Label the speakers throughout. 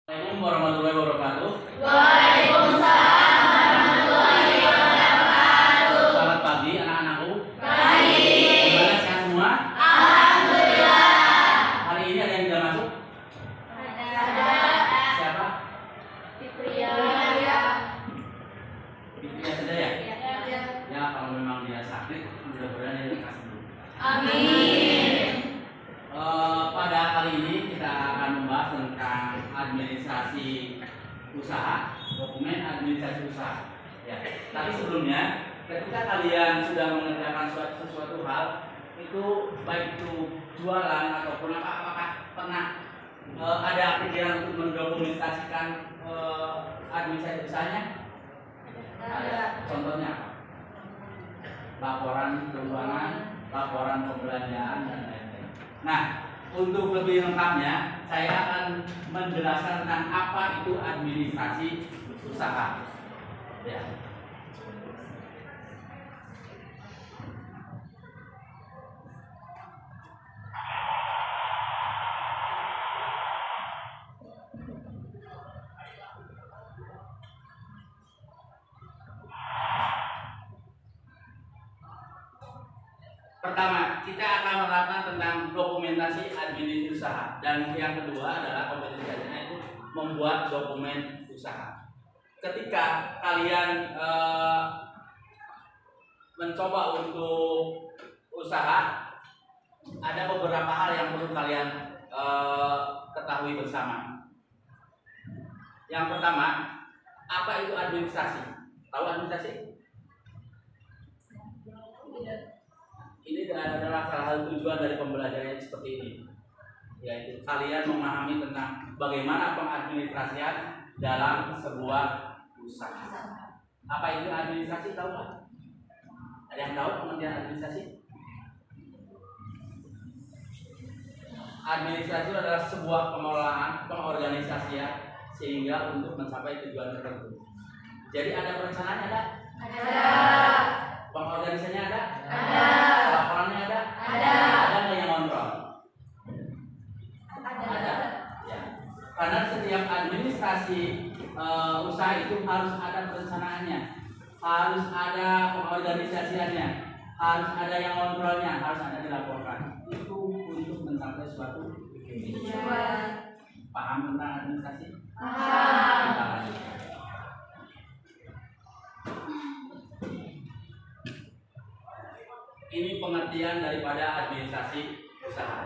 Speaker 1: Assalamualaikum warahmatullahi wabarakatuh.
Speaker 2: Waalaikumsalam warahmatullahi wabarakatuh.
Speaker 1: Selamat pagi anak-anakku.
Speaker 2: Pagi.
Speaker 1: Gimana sehat semua?
Speaker 2: Alhamdulillah.
Speaker 1: Hari ini ada yang sudah masuk?
Speaker 2: Ada.
Speaker 1: Siapa?
Speaker 2: Fitria.
Speaker 1: Fitria saja ya?
Speaker 2: Ya.
Speaker 1: Ya kalau memang dia sakit, mudah-mudahan dia lekas dulu.
Speaker 2: Amin.
Speaker 1: Pada kali ini kita akan membahas tentang administrasi usaha, dokumen administrasi usaha. Ya. Tapi sebelumnya, ketika kalian sudah mengerjakan sesuatu hal, itu baik itu jualan ataupun apakah pernah ada pikiran untuk mendokumentasikan administrasi usahanya?
Speaker 2: Ada.
Speaker 1: Contohnya apa? Laporan keuangan, laporan pembelanjaan dan lain-lain. Nah, untuk lebih lengkapnya, saya akan menjelaskan tentang apa itu administrasi usaha. Ya. Pertama, kita akan menerapkan tentang dokumentasi administrasi usaha, dan yang kedua adalah kompetensinya itu membuat dokumen usaha. Ketika kalian mencoba untuk usaha, ada beberapa hal yang perlu kalian ketahui bersama. Yang pertama, apa itu administrasi? Tahu administrasi? Ini adalah salah satu tujuan dari pembelajaran seperti ini, yaitu kalian memahami tentang bagaimana pengadministrasian dalam sebuah usaha. Apa itu administrasi? Tahu nggak? Ada yang tahu pengertian administrasi? Administrasi adalah sebuah pengelolaan, pengorganisasian sehingga untuk mencapai tujuan tertentu. Jadi ada perencanaannya ada?
Speaker 2: Ada.
Speaker 1: Pengorganisasinya ada?
Speaker 2: Ada.
Speaker 1: Laporannya ada?
Speaker 2: Ada.
Speaker 1: Ada nggak yang kontrol? Ada. Ya. Karena setiap administrasi usaha itu harus ada perencanaannya, harus ada pengorganisasiannya, harus ada yang kontrolnya, harus ada dilaporkan. Itu untuk mencapai suatu tujuan. Paham tentang administrasi?
Speaker 2: Paham.
Speaker 1: Kita lanjutkan. Ini pengertian daripada administrasi usaha.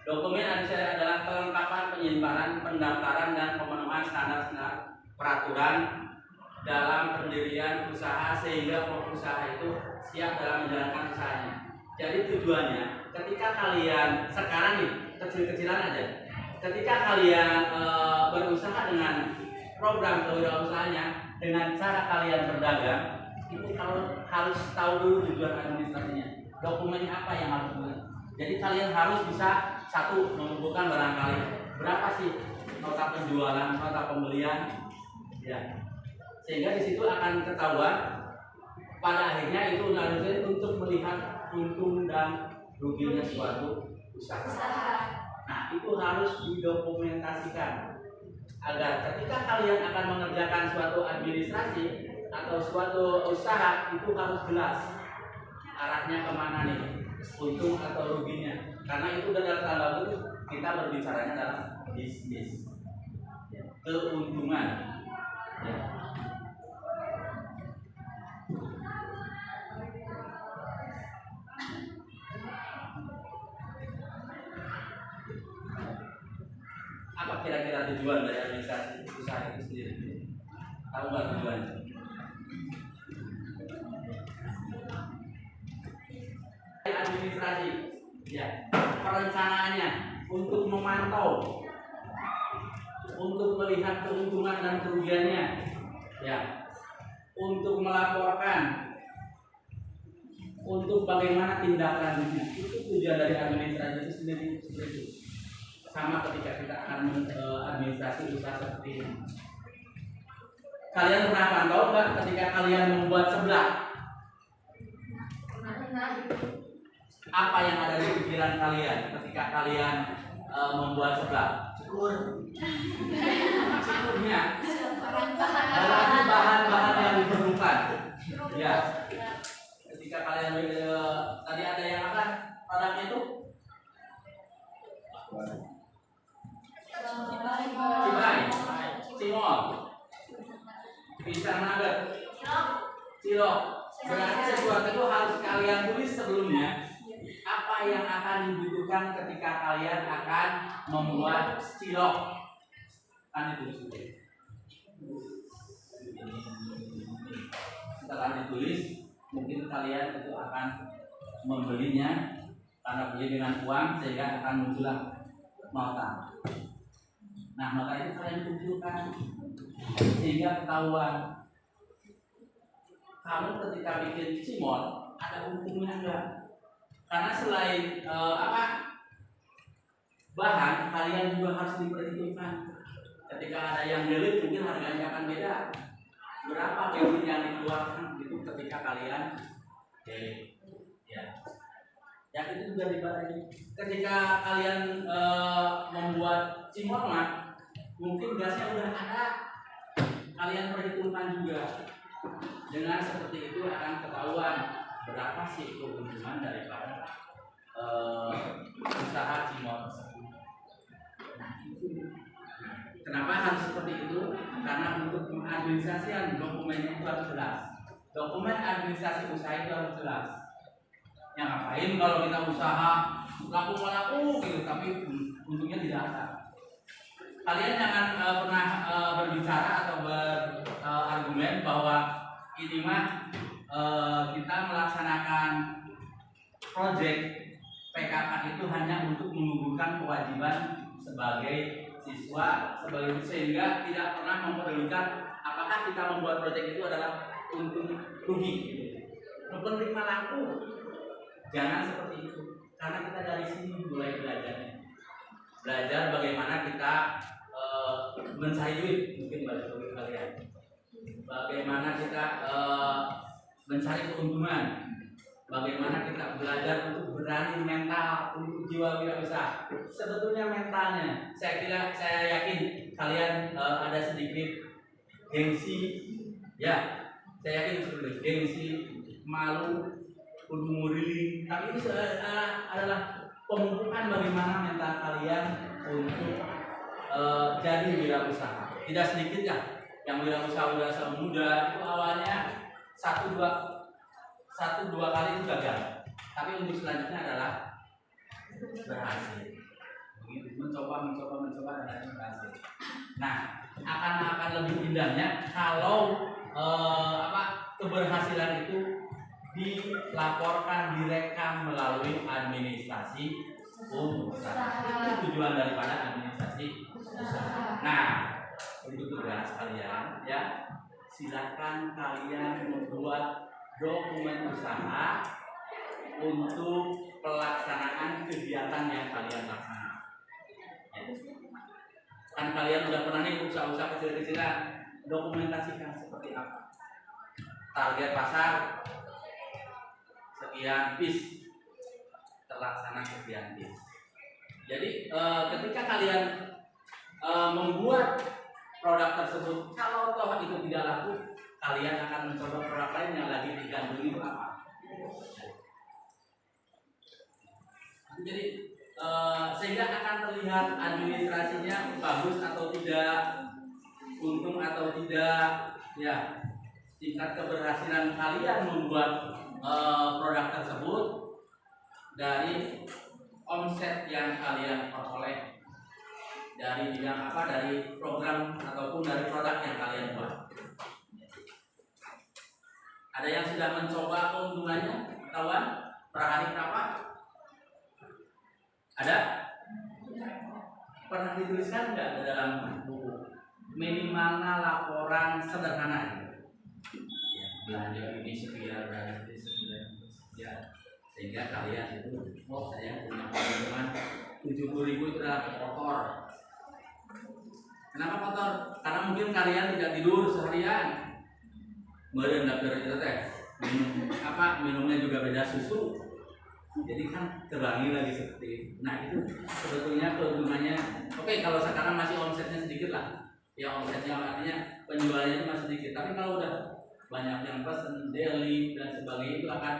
Speaker 1: Dokumen administrasi adalah kelengkapan penyimpanan, pendaftaran, dan pemenuhan standar-standar peraturan dalam pendirian usaha sehingga usaha itu siap dalam menjalankan usahanya. Jadi tujuannya, ketika kalian sekarang nih kecil-kecilan aja, ketika kalian berusaha dengan program kewirausahaannya, dengan cara kalian berdagang, itu kalau harus tahu dulu tujuan administrasinya, dokumennya apa yang harus dibuat. Jadi kalian harus bisa satu mengumpulkan barangkali berapa sih nota penjualan, nota pembelian, ya, sehingga di situ akan ketahuan pada akhirnya itu analisa untuk melihat untung dan ruginya suatu usaha. Nah, itu harus didokumentasikan agar ketika kalian akan mengerjakan suatu administrasi atau suatu usaha itu harus jelas arahnya kemana nih, untung atau ruginya. Karena itu dalam tanda kutip kita berbicaranya dalam bisnis, keuntungan. Ya. Apa kira-kira tujuan dari administrasi usaha itu sendiri? Tahu nggak tujuannya? Administrasi, ya, perencanaannya untuk memantau, untuk melihat keuntungan dan kerugiannya, ya, untuk melaporkan, untuk bagaimana tindak lanjutnya. Itu tujuan dari administrasi itu sendiri seperti itu. Sama ketika kita akan administrasi usaha seperti ini. Kalian pernah pantau nggak ketika kalian membuat seblak? Apa yang ada di pikiran kalian ketika kalian membuat seblak? Cukurnya dalam bahan-bahan yang diperlukan. Ya. Ketika kalian tadi ada yang apa? Produknya itu? Cibai, cimol, pisang nugget, cilok. Berarti sesuatu itu harus kalian tulis sebelumnya. Apa yang akan dibutuhkan ketika kalian akan membuat cilok? Kan ditulis. Setelah ditulis, mungkin kalian itu akan membelinya karena beli dengan uang sehingga akan muncullah nota. Nah, nota itu kalian kumpulkan sehingga ketahuan kamu ketika bikin cimol ada untungnya enggak? Karena selain bahan, kalian juga harus diperhitungkan. Ketika ada yang delik mungkin harganya akan beda. Berapa bensin yang dikeluarkan itu ketika kalian delik. Ya. Yang itu juga dibagi. Ketika kalian membuat cimol mungkin gasnya udah ada. Kalian perhitungkan juga. Dengan seperti itu akan ketahuan berapa sih keuntungan daripada usaha cimol tersebut. Kenapa harus seperti itu? Karena untuk pengadministrasian dokumennya itu harus jelas. Dokumen administrasi usaha itu harus jelas. Yang ngapain kalau kita usaha laku gitu, tapi untungnya tidak ada. Kalian jangan pernah berbicara atau berargumen bahwa ini mah kita melaksanakan proyek PKK itu hanya untuk menggugurkan kewajiban sebagai siswa, sehingga tidak pernah memperdulikan apakah kita membuat proyek itu adalah untung rugi. Penerima laku, jangan seperti itu, karena kita dari sini mulai belajar bagaimana kita mencari duit, mungkin bagi kalian. Bagaimana kita mencari keuntungan, bagaimana kita belajar untuk berani mental, untuk jiwa wirausaha. Sebetulnya mentalnya, saya yakin kalian ada sedikit gengsi, ya, saya yakin seperti gengsi, malu, muriling. Tapi itu adalah pemupukan bagaimana mental kalian untuk jadi wirausaha. Tidak sedikit ya yang wirausaha muda itu awalnya satu dua kali itu gagal, tapi untuk selanjutnya adalah berhasil. Begitu, mencoba dan berhasil. Nah, akan lebih indahnya kalau keberhasilan itu dilaporkan, direkam melalui administrasi usaha. Itu tujuan daripada administrasi usaha. Nah, untuk tugas kalian, ya, silakan kalian membuat dokumen usaha untuk pelaksanaan kegiatan yang kalian laksanakan. Ya. Kan kalian udah pernah nih usaha-usaha kecil-kecilan, dokumentasikan seperti apa. Target pasar sekian piece, terlaksana sekian piece. Jadi ketika kalian membuat produk tersebut, kalau toh itu tidak laku, kalian akan mencoba produk lain yang lagi digandrungi itu apa. Jadi sehingga akan terlihat administrasinya bagus atau tidak, untung atau tidak, ya, tingkat keberhasilan kalian membuat produk tersebut dari omset yang kalian peroleh dari bidang apa, dari program ataupun dari produk yang kalian buat. Ada yang sudah mencoba keuntungannya, kawan, per hari berapa? Ada? Pernah dituliskan nggak dalam buku? Minimalnya laporan sederhana. Ya, belanja ini sekian, belanja ini sekian, sehingga kalian itu, oh saya punya keuntungan 70.000 itu adalah kotor. Kenapa kotor? Karena mungkin kalian tidak tidur seharian. Kemudian daftar itu teh minumnya juga beda susu, jadi kan terbagi lagi seperti itu. Nah itu sebetulnya keuntungannya. Oke, kalau sekarang masih omsetnya sedikit lah, ya omsetnya artinya penjualannya itu masih sedikit, tapi kalau udah banyak yang pesen daily dan sebagainya itu akan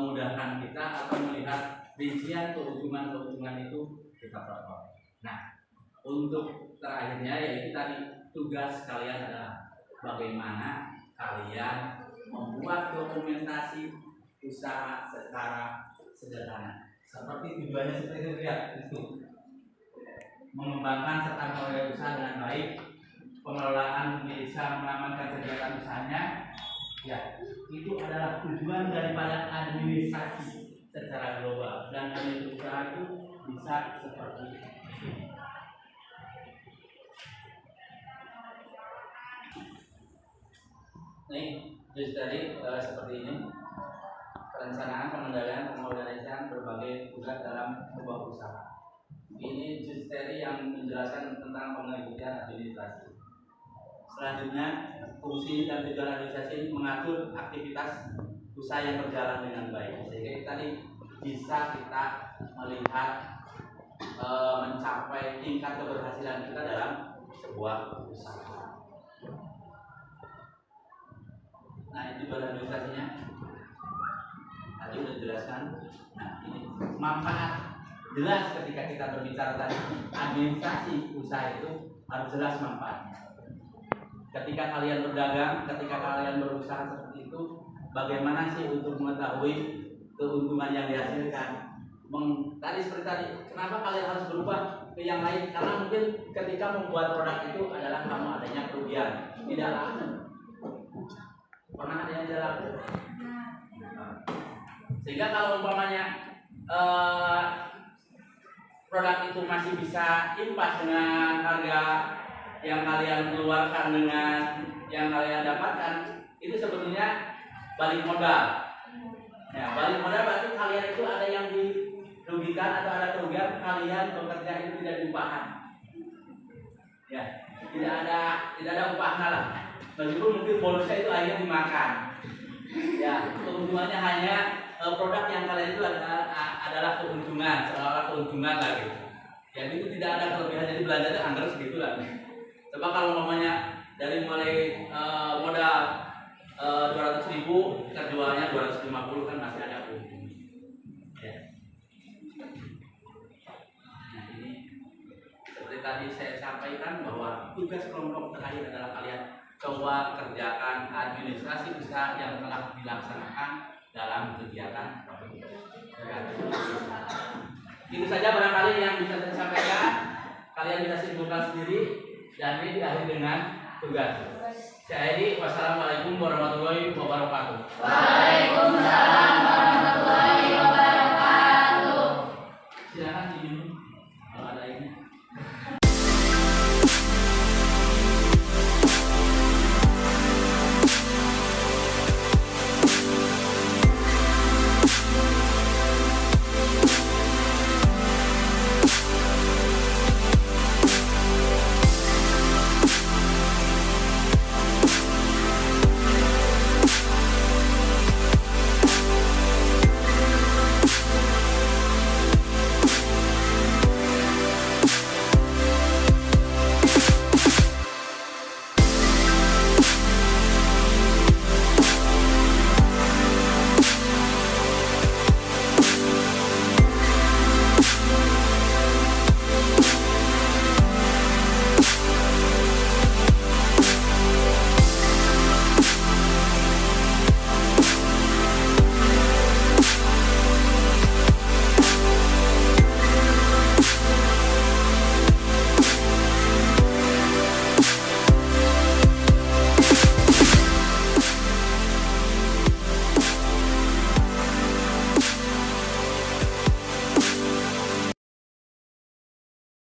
Speaker 1: memudahkan kita atau melihat rincian keuntungan itu kita peroleh. Nah untuk terakhirnya yaitu tadi tugas kalian adalah bagaimana kalian membuat dokumentasi usaha secara sederhana. Seperti tujuannya seperti itu, lihat itu. Mengembangkan serta mengelola usaha dengan baik, pengelolaan bisa mengamankan kegiatan usahanya. Ya, itu adalah tujuan daripada administrasi secara global, dan administrasi usaha itu bisa seperti itu. Nih, jadi tadi seperti ini. Perencanaan, pengendalian, pengorganisasian berbagai tugas dalam sebuah usaha. Ini justeri yang menjelaskan tentang penelitian administrasi. Selanjutnya, fungsi dan tujuan administrasi mengatur aktivitas usaha yang berjalan dengan baik. Sehingga tadi bisa kita melihat mencapai tingkat keberhasilan kita dalam sebuah usaha. Nah, itu tujuan administrasinya. Tadi sudah dijelaskan. Nah, ini manfaat jelas ketika kita berbicara tadi administrasi usaha itu harus jelas manfaatnya. Ketika kalian berdagang, ketika kalian berusaha seperti itu, bagaimana sih untuk mengetahui keuntungan yang dihasilkan? Tadi seperti tadi, kenapa kalian harus berubah ke yang lain? Karena mungkin ketika membuat produk itu adalah kamu adanya kerugian, tidak laku. Pernah ada yang tidak laku? Sehingga kalau umpamanya produk itu masih bisa impas dengan harga yang kalian keluarkan dengan yang kalian dapatkan, itu sebetulnya balik modal. Ya, balik modal berarti kalian itu ada yang dirugikan atau ada kerugian, kalian bekerja itu tidak diupahan. Ya, tidak ada upahnya lah. Meskipun mungkin bonusnya itu akhirnya dimakan. Ya, keuntungannya hanya produk yang kalian itu adalah keuntungan, seolah-olah keuntungan lah gitu. Ya itu tidak ada kelebihan, jadi belanja itu anggar segitu lah. Coba kalau namanya dari mulai modal 200.000, kita jualnya 250 kan masih ada keuntungan. Ya. Nah ini seperti tadi saya sampaikan bahwa tugas kelompok terakhir adalah kalian coba kerjakan administrasi usaha yang telah dilaksanakan dalam kegiatan. Itu saja barangkali yang bisa saya sampaikan. Kalian bisa simpulkan sendiri dan ini diakhiri dengan tugas. Saya Edi, wassalamualaikum warahmatullahi wabarakatuh.
Speaker 2: Waalaikumsalam.